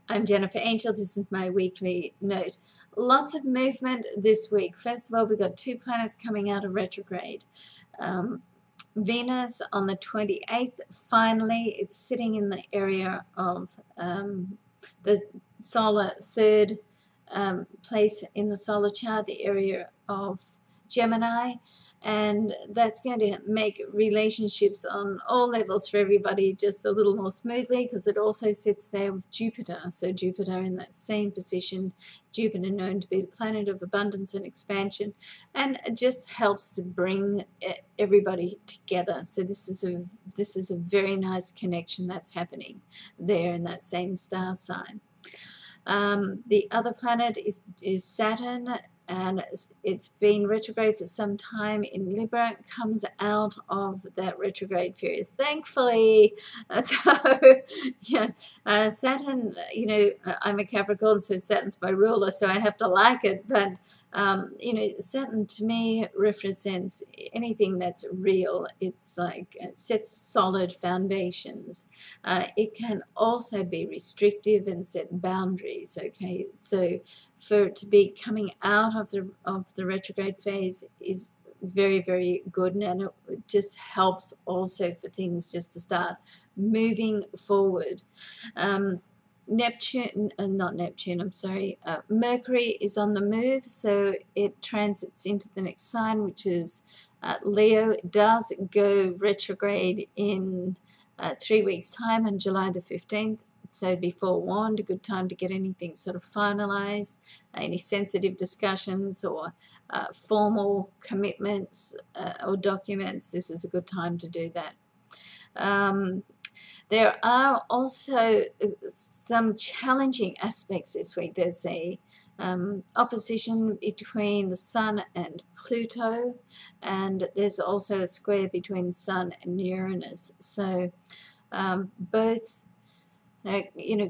I'm Jennifer Angel. This is my weekly note. Lots of movement this week. First of all, we've got 2 planets coming out of retrograde. Venus on the 28th, finally, it's sitting in the area of the solar third place in the solar chart, the area of Gemini. And that's going to make relationships on all levels for everybody just a little more smoothly, because it also sits there with Jupiter. So Jupiter in that same position, Jupiter known to be the planet of abundance and expansion, and it just helps to bring everybody together. So this is a very nice connection that's happening there in that same star sign. The other planet is Saturn, and it's been retrograde for some time in Libra. It comes out of that retrograde period, thankfully. So, yeah, Saturn, I'm a Capricorn, so Saturn's my ruler, so I have to like it. But, Saturn to me represents anything that's real. It's like it sets solid foundations. It can also be restrictive and set boundaries, okay? So for it to be coming out of the retrograde phase is very, very good, and it just helps also for things just to start moving forward. Mercury is on the move, so it transits into the next sign, which is Leo. It does go retrograde in 3 weeks' time on July the 15th. So be forewarned, a good time to get anything sort of finalized, any sensitive discussions or formal commitments or documents. This is a good time to do that. There are also some challenging aspects this week. There's a opposition between the Sun and Pluto, and there's also a square between the Sun and Uranus. So both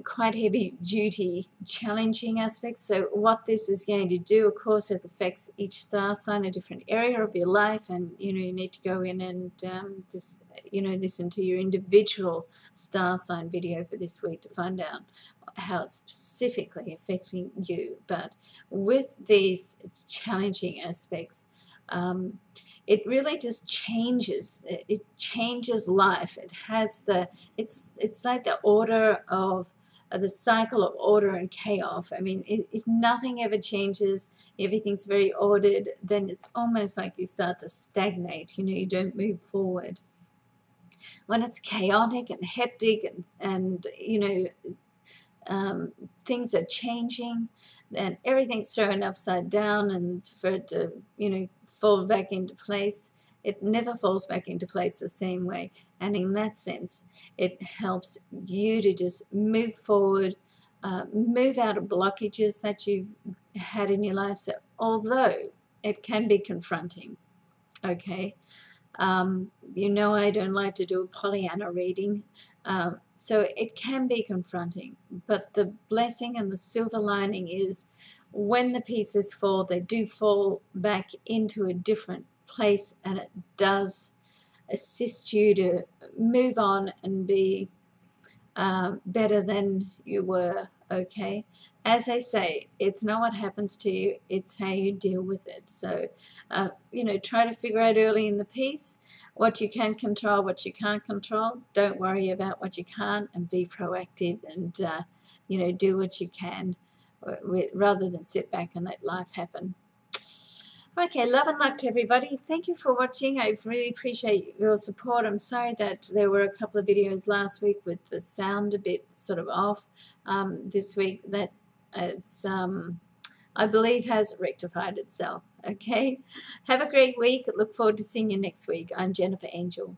quite heavy duty, challenging aspects. So what this is going to do, of course, it affects each star sign, a different area of your life, and you need to go in and just listen to your individual star sign video for this week to find out how it's specifically affecting you. But with these challenging aspects, it really just changes. It changes life. It has it's like the order of the cycle of order and chaos. I mean, if nothing ever changes, everything's very ordered, then it's almost like you start to stagnate. You don't move forward. When it's chaotic and hectic and things are changing, then everything's thrown upside down, and for it to fall back into place, it never falls back into place the same way. And in that sense, it helps you to just move forward, move out of blockages that you've had in your life. So although it can be confronting, okay, I don't like to do a Pollyanna reading, so it can be confronting, but the blessing and the silver lining is when the pieces fall, they do fall back into a different place, and it does assist you to move on and be better than you were, okay? As I say, it's not what happens to you, it's how you deal with it. So, try to figure out early in the piece what you can control, what you can't control. Don't worry about what you can't, and be proactive and, do what you can rather than sit back and let life happen. Okay, love and luck to everybody. Thank you for watching. I really appreciate your support. I'm sorry that there were a couple of videos last week with the sound a bit sort of off. This week that it's I believe has rectified itself. Okay, have a great week. Look forward to seeing you next week. I'm Jennifer Angel.